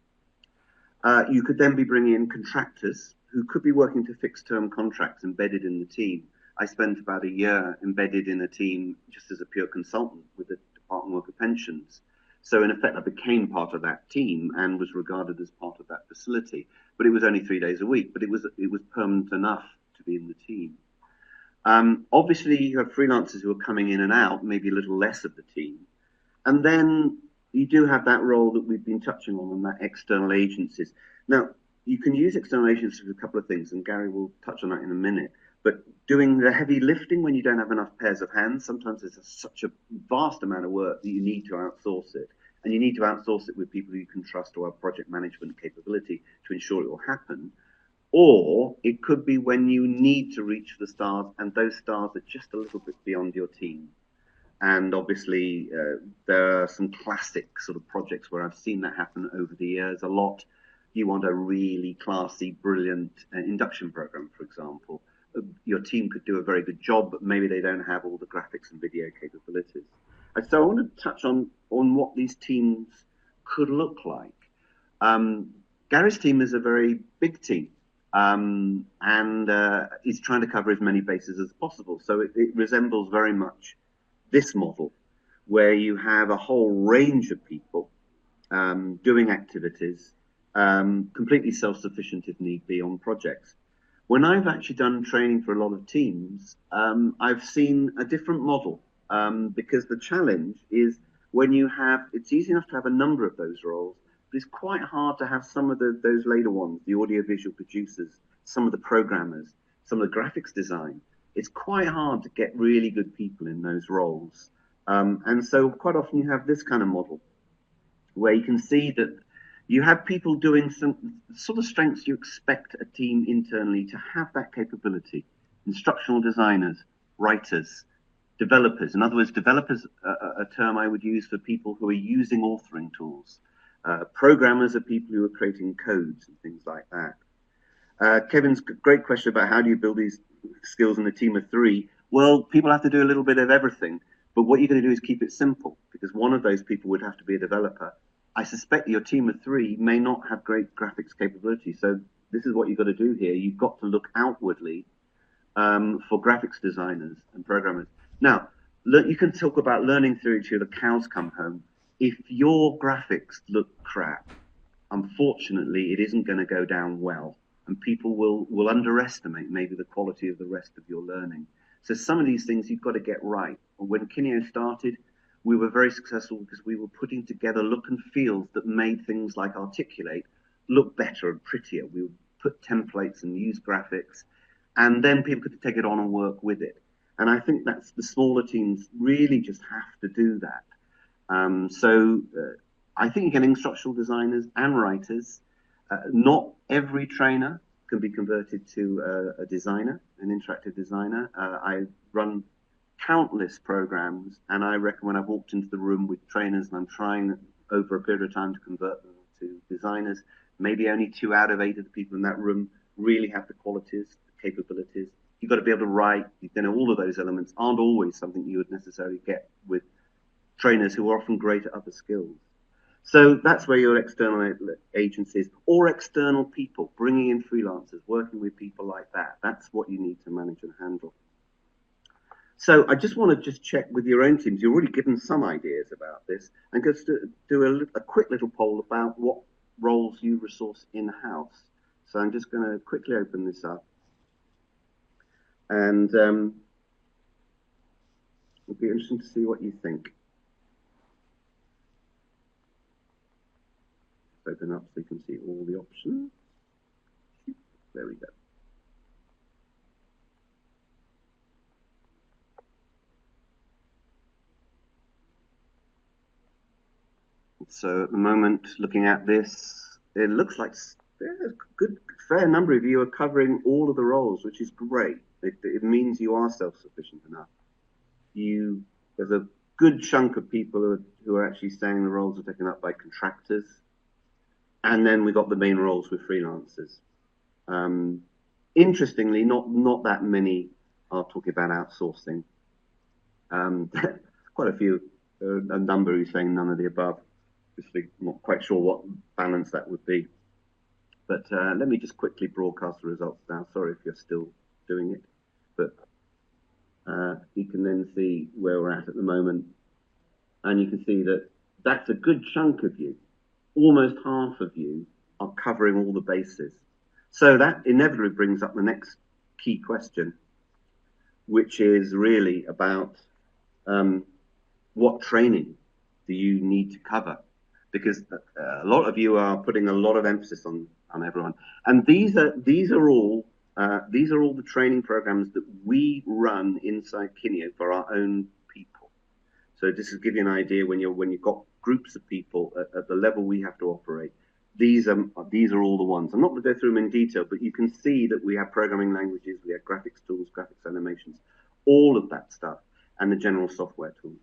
You could then be bringing in contractors who could be working to fixed-term contracts embedded in the team. I spent about a year embedded in a team just as a pure consultant with the Department of Work Pensions. So in effect, I became part of that team and was regarded as part of that facility. But it was only 3 days a week, but it was permanent enough to be in the team. Obviously, you have freelancers who are coming in and out, maybe a little less of the team. And then you do have that role that we've been touching on that external agencies. Now, you can use external agencies for a couple of things, and Gary will touch on that in a minute. But doing the heavy lifting when you don't have enough pairs of hands, sometimes there's such a vast amount of work that you need to outsource it. And you need to outsource it with people who you can trust or have project management capability to ensure it will happen. Or it could be when you need to reach the stars, and those stars are just a little bit beyond your team. And obviously, there are some classic sort of projects where I've seen that happen over the years a lot. You want a really classy, brilliant induction program, for example. Your team could do a very good job, but maybe they don't have all the graphics and video capabilities. And so I want to touch on what these teams could look like. Gary's team is a very big team, and is trying to cover as many bases as possible. So it resembles very much this model, where you have a whole range of people doing activities, completely self-sufficient if need be on projects. When I've actually done training for a lot of teams, I've seen a different model, because the challenge is when you have, it's easy enough to have a number of those roles, but it's quite hard to have some of those later ones, the audiovisual producers, some of the programmers, some of the graphics design. It's quite hard to get really good people in those roles. And so quite often you have this kind of model where you can see that you have people doing some sort of strengths you expect a team internally to have that capability. Instructional designers, writers, developers. In other words, developers are a term I would use for people who are using authoring tools. Programmers are people who are creating codes and things like that. Kevin's great question about how do you build these skills in a team of 3. Well, people have to do a little bit of everything, but what you're going to do is keep it simple, because one of those people would have to be a developer. I suspect your team of 3 may not have great graphics capability, so this is what you've got to do here. You've got to look outwardly for graphics designers and programmers. Now, you can talk about learning theory till the cows come home. If your graphics look crap, unfortunately, it isn't going to go down well, and people will underestimate maybe the quality of the rest of your learning. So some of these things you've got to get right. When Kineo started, we were very successful because we were putting together look and feels that made things like Articulate look better and prettier. We would put templates and use graphics, and then people could take it on and work with it. And I think that's the smaller teams really just have to do that. I think you're getting instructional designers and writers. Not every trainer can be converted to a designer, an interactive designer. I run countless programs, and I reckon when I've walked into the room with trainers and I'm trying over a period of time to convert them to designers, maybe only 2 out of 8 of the people in that room really have the qualities, the capabilities. You've got to be able to write. All of those elements aren't always something you would necessarily get with trainers who are often great at other skills. So that's where your external agencies or external people, bringing in freelancers, working with people like that, that's what you need to manage and handle. So I just want to check with your own teams. You've already given some ideas about this, and just do a quick little poll about what roles you resource in-house. So I'm just going to quickly open this up. And it'll be interesting to see what you think. Open up so you can see all the options. There we go. So at the moment, looking at this, it looks like a fair number of you are covering all of the roles, which is great. It means you are self-sufficient enough. There's a good chunk of people who are actually saying the roles are taken up by contractors. And then we got the main roles with freelancers. Interestingly, not that many are talking about outsourcing. Quite a number who's saying none of the above. Obviously, not quite sure what balance that would be. But let me just quickly broadcast the results now. Sorry if you're still doing it, but you can then see where we're at the moment, and you can see that that's a good chunk of you. Almost half of you are covering all the bases. So that inevitably brings up the next key question, which is really about what training do you need to cover? Because a lot of you are putting a lot of emphasis on everyone, and these are all the training programs that we run inside Kineo for our own people. So just to give you an idea, when you've got groups of people at the level we have to operate, these are all the ones. I'm not going to go through them in detail, but you can see that we have programming languages, we have graphics tools, graphics animations, all of that stuff, and the general software tools.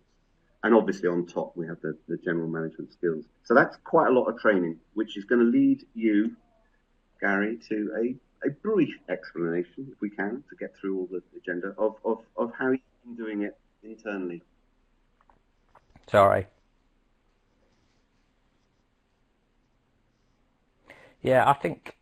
And obviously on top, we have the general management skills. So that's quite a lot of training, which is going to lead you, Gary, to a brief explanation, if we can, to get through all the agenda of how you've been doing it internally. Sorry. Yeah, I think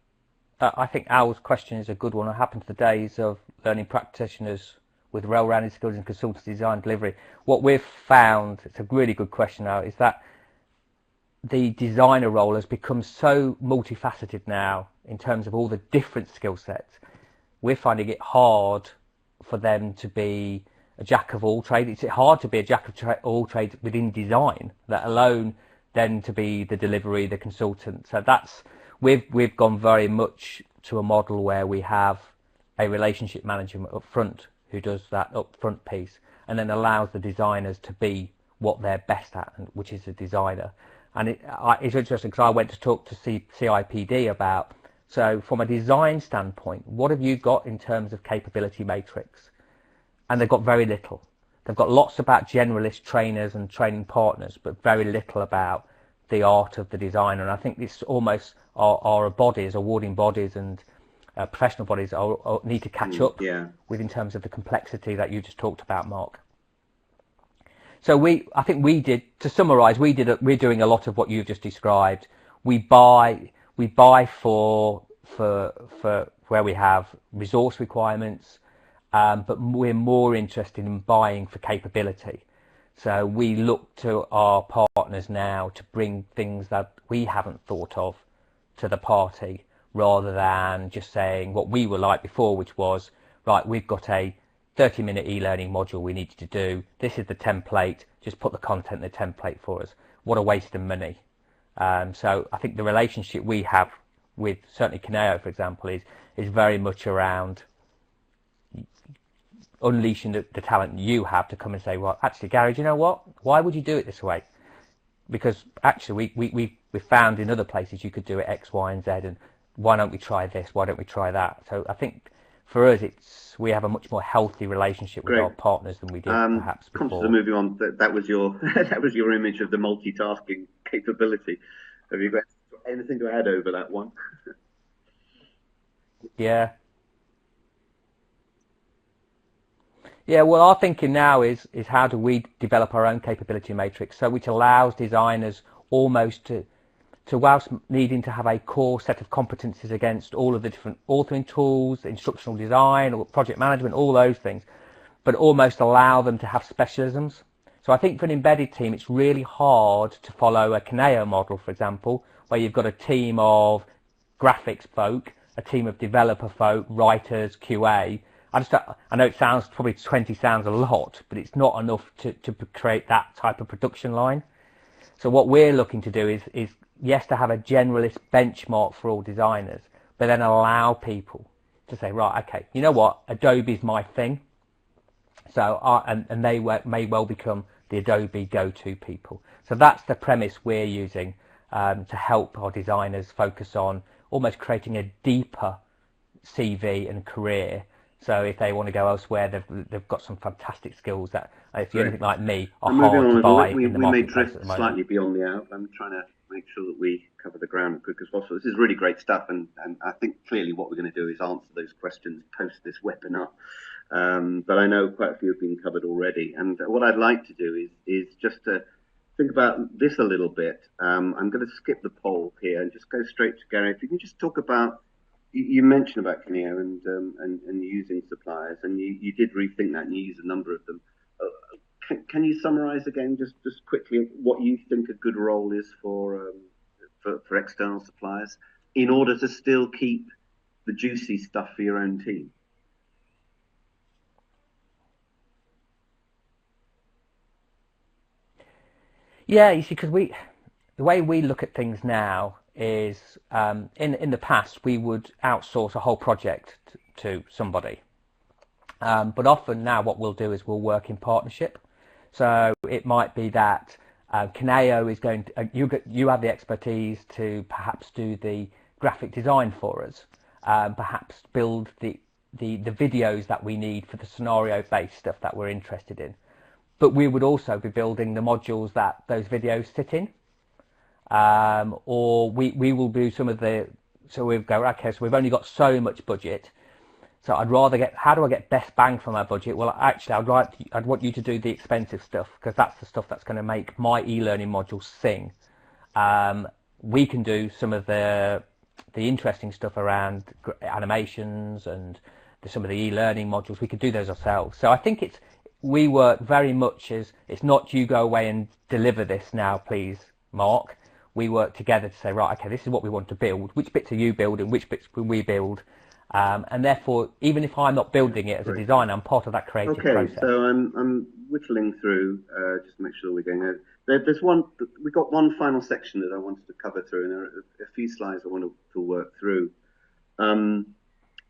Al's question is a good one. What happened to the days of learning practitioners with well-rounded skills in consultancy design delivery? What we've found, it's a really good question now, is that the designer role has become so multifaceted now in terms of all the different skill sets. We're finding it hard for them to be a jack of all trades. It's hard to be a jack of all trades within design, let alone then to be the delivery, the consultant. So we've gone very much to a model where we have a relationship manager up front who does that upfront piece, and then allows the designers to be what they're best at, which is a designer. And it's interesting because I went to talk to CIPD about, so from a design standpoint, what have you got in terms of capability matrix? And they've got very little. they've got lots about generalist trainers and training partners, but very little about the art of the designer. And I think it's almost our bodies, awarding bodies and professional bodies need to catch up with in terms of the complexity that you just talked about, Mark. So I think we did, to summarise, we're doing a lot of what you've just described. We buy for where we have resource requirements, but we're more interested in buying for capability. So we look to our partners now to bring things that we haven't thought of to the party, rather than just saying what we were like before, which was, right, we've got a 30-minute e-learning module we need you to do. This is the template. Just put the content in the template for us. What a waste of money. So I think the relationship we have with certainly Kineo, for example, is very much around unleashing the talent you have to come and say, well, actually, Gary, do you know what? Why would you do it this way? Because actually, we found in other places you could do it X, Y, and Z, and why don't we try this? Why don't we try that? So I think for us, we have a much more healthy relationship with our partners than we did perhaps before. Conscious of moving on, that was your that was your image of the multitasking capability. Have you got anything to add over that one? Yeah. Yeah, well, our thinking now is how do we develop our own capability matrix, so which allows designers almost to whilst needing to have a core set of competencies against all of the different authoring tools, instructional design, or project management, all those things, but almost allow them to have specialisms. So I think for an embedded team, it's really hard to follow a Kineo model, for example, where you've got a team of graphics folk, a team of developer folk, writers, QA. I know it sounds, probably 20 sounds a lot, but it's not enough to create that type of production line. So what we're looking to do is yes, to have a generalist benchmark for all designers, but then allow people to say, right, okay, you know what, Adobe's my thing. So and they may well become the Adobe go-to people. So that's the premise we're using to help our designers focus on almost creating a deeper CV and career. So if they want to go elsewhere, they've got some fantastic skills that, if you're anything like me, are hard to buy in the marketplace at the moment. Slightly beyond the hour. I'm trying to make sure that we cover the ground as quick as possible. This is really great stuff, and I think clearly what we're going to do is answer those questions post this webinar. But I know quite a few have been covered already, and what I'd like to do is just to think about this a little bit. I'm going to skip the poll here and just go straight to Gary. If you can just talk about, you mentioned about Kineo and using suppliers, and you did rethink that and you used a number of them. Can you summarise again, just quickly, what you think a good role is for external suppliers in order to still keep the juicy stuff for your own team? Yeah, you see, because the way we look at things now is in the past we would outsource a whole project to somebody, but often now what we'll do is we'll work in partnership. So it might be that Kineo is going to you have the expertise to perhaps do the graphic design for us, perhaps build the videos that we need for the scenario based stuff that we're interested in, but we would also be building the modules that those videos sit in. Or we will do some of the, so we'll go, okay, so we've only got so much budget, so I'd rather how do I get best bang from our budget? Well, actually, I'd want you to do the expensive stuff, because that's the stuff that's going to make my e-learning module sing. We can do some of the interesting stuff around animations and some of the e-learning modules. We could do those ourselves. So I think we work very much as, it's not you go away and deliver this now, please, Mark. We work together to say, right, okay, this is what we want to build. Which bits are you building? Which bits will we build? And therefore, even if I'm not building it as a designer, I'm part of that creative process. So I'm whittling through just to make sure we're going ahead. We've got one final section that I wanted to cover through, and there are a few slides I want to work through. And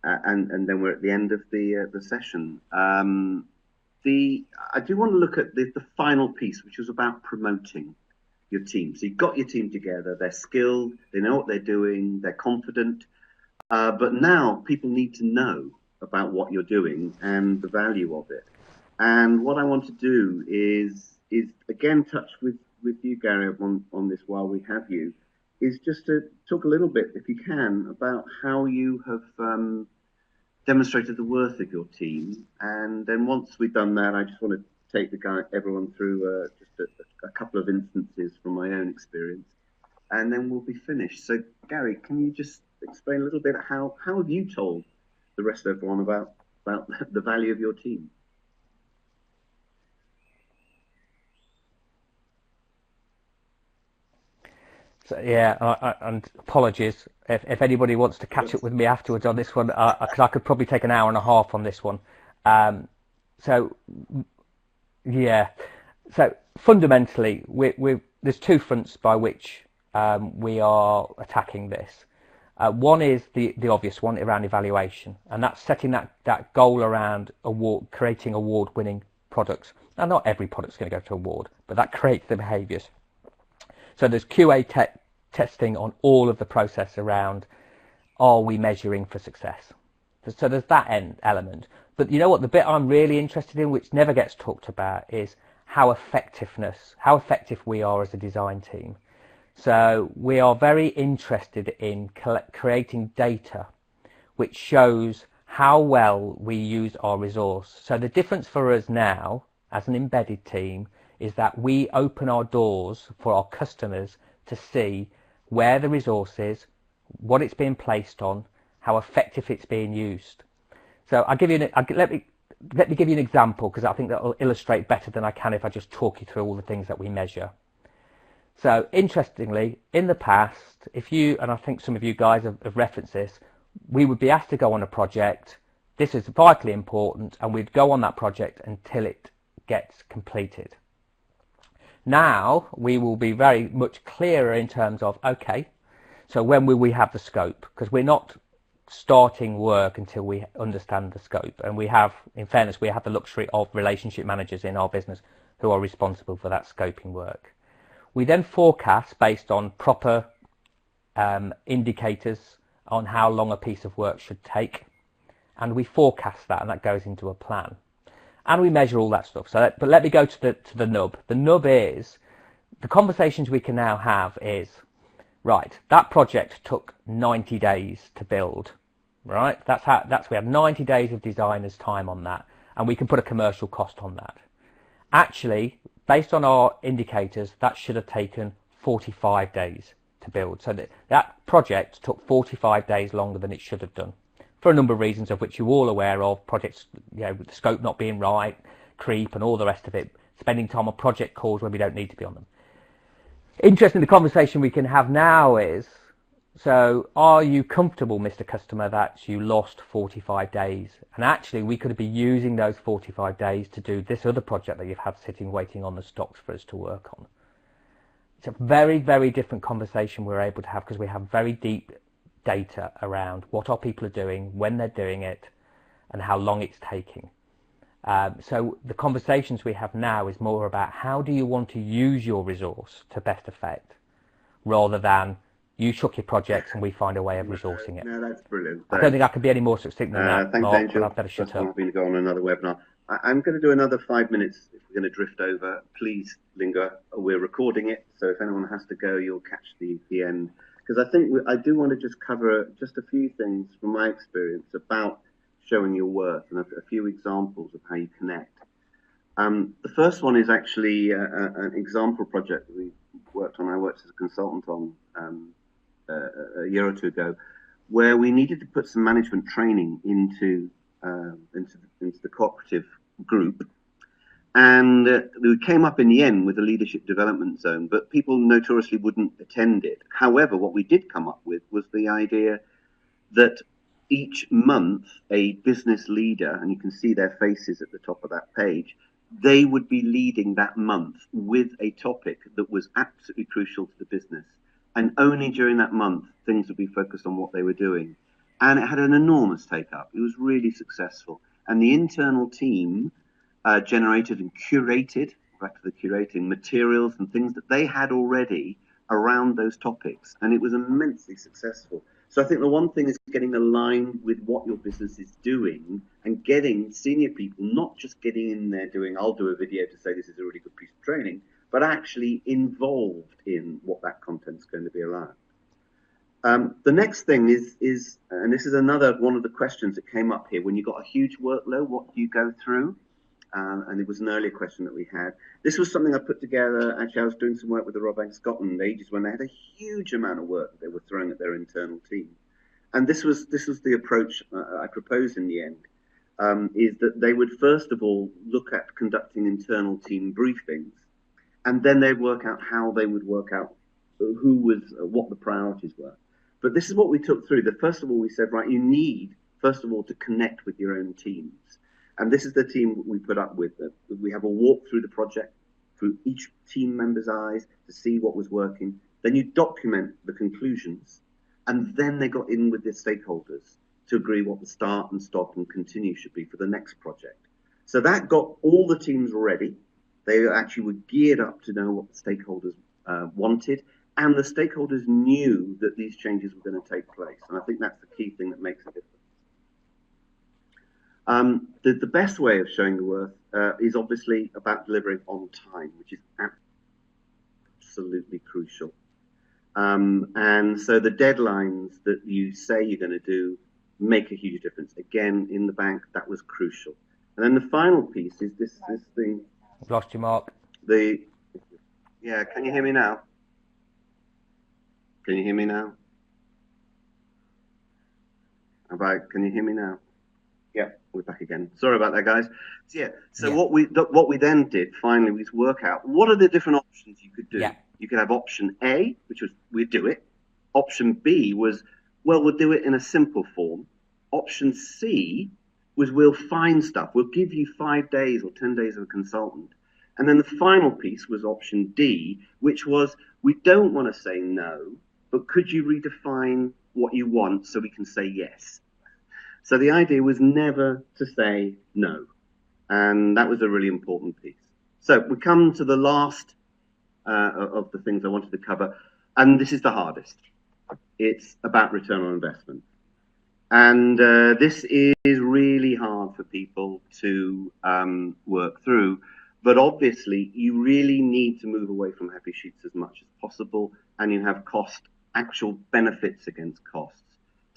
then we're at the end of the session. I do want to look at the final piece, which was about promoting your team. So you've got your team together, they're skilled, they know what they're doing, they're confident, but now people need to know about what you're doing and the value of it. And what I want to do is again touch with you, Gary, on this while we have you, is just to talk a little bit, if you can, about how you have demonstrated the worth of your team. And then once we've done that, I just want to take everyone through just a couple of instances from my own experience, and then we'll be finished. So, Gary, can you just explain a little bit how have you told the rest of everyone about the value of your team? So, yeah, and apologies if anybody wants to catch up with me afterwards on this one, because I could probably take an hour and a half on this one. So, yeah, so fundamentally, there's two fronts by which we are attacking this. One is the obvious one around evaluation, and that's setting that goal around creating award-winning products. Now, not every product's going to go to award, but that creates the behaviours. So there's QA testing on all of the process around, are we measuring for success? So there's that element. But you know what, the bit I'm really interested in, which never gets talked about, is how effective we are as a design team. So we are very interested in creating data which shows how well we use our resource. So the difference for us now, as an embedded team, is that we open our doors for our customers to see where the resource is, what it's being placed on, how effective it's being used. So let me give you an example, because I think that will illustrate better than I can if I just talk you through all the things that we measure. So interestingly, in the past, and I think some of you guys have referenced this, we would be asked to go on a project. This is vitally important, and we'd go on that project until it gets completed. Now we will be very much clearer in terms of, okay, so when will we have the scope? Because we're not starting work until we understand the scope. And we have, in fairness, we have the luxury of relationship managers in our business who are responsible for that scoping work. We then forecast based on proper indicators on how long a piece of work should take. And we forecast that, and that goes into a plan. And we measure all that stuff. But let me go to the nub. The nub is, the conversations we can now have is, right, that project took 90 days to build, right? We have 90 days of designer's time on that, and we can put a commercial cost on that. Actually, based on our indicators, that should have taken 45 days to build. So that project took 45 days longer than it should have done, for a number of reasons of which you're all aware of: projects, with the scope not being right, creep, and all the rest of it, spending time on project calls when we don't need to be on them. Interesting, the conversation we can have now is, so are you comfortable, Mr. Customer, that you lost 45 days? And actually, we could be using those 45 days to do this other project that you've had sitting waiting on the stocks for us to work on. It's a very, very different conversation we're able to have, because we have very deep data around what our people are doing, when they're doing it, and how long it's taking. So the conversations we have now is more about, how do you want to use your resource to best effect, rather than you chuck your projects and we find a way of resourcing it. No, that's brilliant. I don't think I can be any more succinct than that, thanks, Mark, Angel. but I've better shut up. I'm going to go on another webinar. I'm going to do another 5 minutes. If we're going to drift over, please linger. We're recording it, so if anyone has to go, you'll catch the end. Because I think I do want to just cover just a few things from my experience about showing your worth, and a few examples of how you connect. The first one is actually an example project that we worked on. I worked as a consultant on a year or two ago, where we needed to put some management training into the cooperative group. And we came up in the end with a leadership development zone, but people notoriously wouldn't attend it. However, what we did come up with was the idea that each month a business leader, and you can see their faces at the top of that page, they would be leading that month with a topic that was absolutely crucial to the business. And only during that month, things would be focused on what they were doing. And it had an enormous take-up. It was really successful. And the internal team generated and curated, back to the curating, materials and things that they had already around those topics. And it was immensely successful. So I think the one thing is getting aligned with what your business is doing and getting senior people, not just getting in there doing, I'll do a video to say this is a really good piece of training, but actually involved in what that content's going to be around. The next thing is, and this is another one of the questions that came up here, when you've got a huge workload, what do you go through? And it was an earlier question that we had. This was something I put together. Actually, I was doing some work with the Royal Bank of Scotland ages when they had a huge amount of work that they were throwing at their internal team. And this was the approach I proposed in the end, is that they would first of all look at conducting internal team briefings, and then they'd work out how they would work out what the priorities were. But this is what we took through. First of all, we said, right, you need, first of all, to connect with your own teams. And this is the team we put up with. We have a walk through the project, through each team member's eyes to see what was working. Then you document the conclusions. And then they got in with their stakeholders to agree what the start and stop and continue should be for the next project. So that got all the teams ready. They actually were geared up to know what the stakeholders wanted. And the stakeholders knew that these changes were going to take place. And I think that's the key thing that makes a difference. The best way of showing the worth is obviously about delivering on time, which is absolutely crucial. And so the deadlines that you say you're going to do make a huge difference. Again, in the bank, that was crucial. And then the final piece is this thing. I've lost you, Mark. Yeah, can you hear me now? Can you hear me now? Can you hear me now? Yeah, we're back again. Sorry about that, guys. So, yeah. So what we then did finally was work out what are the different options you could do. Yeah. You could have option A, which was we'd do it. Option B was, well, we'll do it in a simple form. Option C was we'll find stuff. We'll give you 5 days or 10 days of a consultant. And then the final piece was option D, which was we don't want to say no, but could you redefine what you want so we can say yes? So the idea was never to say no. And that was a really important piece. So we come to the last of the things I wanted to cover. And this is the hardest. It's about return on investment. And this is really hard for people to work through. But obviously, you really need to move away from happy sheets as much as possible. And you have actual benefits against costs.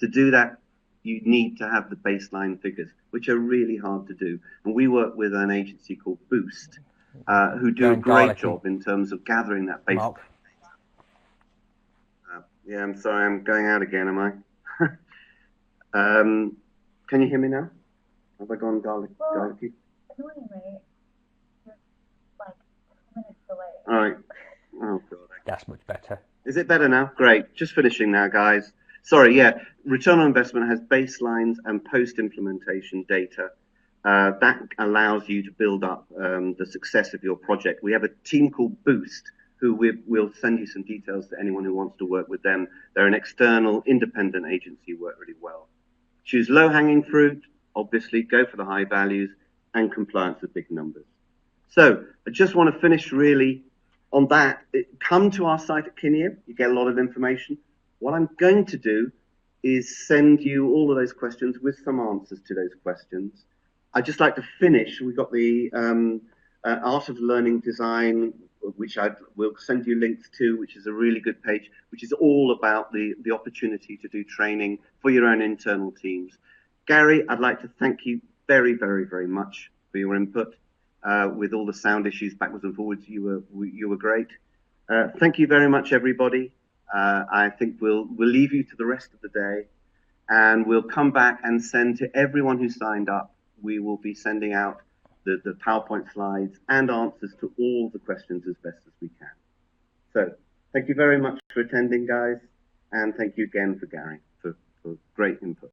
To do that, you need to have the baseline figures, which are really hard to do. And we work with an agency called Boost, who do a great job in terms of gathering that baseline. Yeah, I'm sorry, I'm going out again, am I? Can you hear me now? Have I gone garlicky? Annoyingly, there's like 2 minutes delay. All right. Oh, God. That's much better. Is it better now? Great. Just finishing now, guys. Sorry, yeah. Return on investment has baselines and post-implementation data. That allows you to build up the success of your project. We have a team called Boost, who we'll send you some details to anyone who wants to work with them. They're an external, independent agency who work really well. Choose low-hanging fruit, obviously, go for the high values, and compliance with big numbers. So I just want to finish really on that. Come to our site at Kineo. You get a lot of information. What I'm going to do is send you all of those questions with some answers to those questions. I'd just like to finish. We've got the Art of Learning Design, which I will send you links to, which is a really good page, which is all about the opportunity to do training for your own internal teams. Gary, I'd like to thank you very, very, very much for your input. With all the sound issues backwards and forwards, you were great. Thank you very much, everybody. I think we'll leave you to the rest of the day, and we'll come back and send to everyone who signed up. We will be sending out the PowerPoint slides and answers to all the questions as best as we can. So thank you very much for attending, guys, and thank you again for Gary for great input.